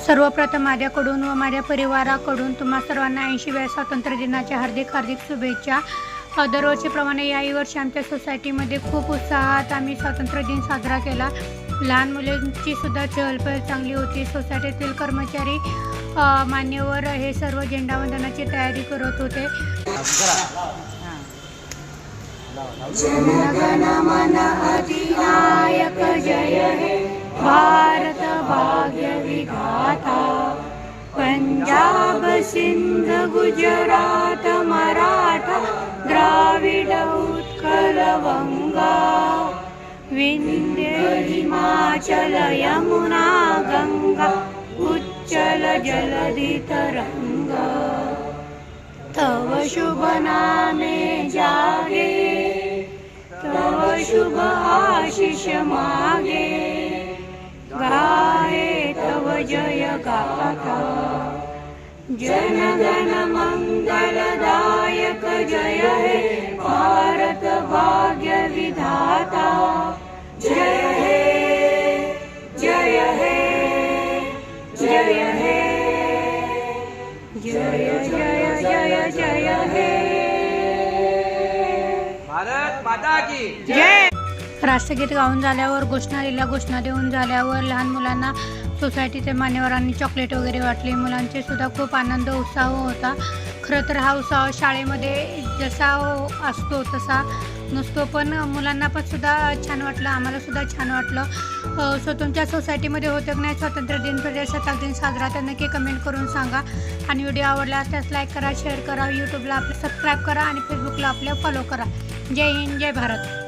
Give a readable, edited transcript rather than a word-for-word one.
सर्वप्रथम माझ्याकडून व माझ्या परिवाराकडून तुम्हा सर्वांना 80व्या स्वातंत्र्य दिनाच्या हार्दिक शुभेच्छा। दरवर्षीप्रमाणे याही वर्षी आमच्या सोसायटीमध्ये खूप उत्साहात आम्ही स्वातंत्र्य दिन साजरा केला। लहान मुलांची सुद्धा चहलपहल चांगली होती। सोसायटीतील कर्मचारी मान्यवर हे सर्व झेंडावंदनाची तयारी करत होते। जनगण मन अधिनायक जय हे भारत भाग्य विधाता। पंजाब सिंध गुजरात मराठा द्राविड उत्कल वंगा। विंध्य हिमाचल यमुना गंगा उच्चल जलधि तरंगा। तव शुभ नामे जागे तव शुभ आशीष मागे। गाये तव जय गाथा जनगण मंगलदायक जय हे भारत भाग्य विधाता। जय हे जय हे जय हे जय जय जय जय हे भारत माता की जय। राष्ट्रगीत गाऊन झाल्यावर घोषणा देऊन झाल्यावर लहान मुलांना सोसायटीचे मान्यवरांनी चॉकलेट वगैरे वाटले। मुलांचे सुद्धा खूप आनंद उत्साह होता। खरं तर हा उत्साह शाळेमध्ये जसा असतो तसा नसतो, पण मुलांना पण सुद्धा छान वाटलं, आम्हाला सुद्धा छान वाटलं। सो तुमच्या सोसायटीमध्ये होतं की नाही स्वातंत्र्य दिन प्रजासत्ताक दिन साजरा, तर नक्की कमेंट करून सांगा। आणि व्हिडिओ आवडला असल्यास लाईक करा, शेअर करा, यूट्यूबला आपलं सबस्क्राईब करा आणि फेसबुकला आपल्या फॉलो करा। जय हिंद, जय भारत।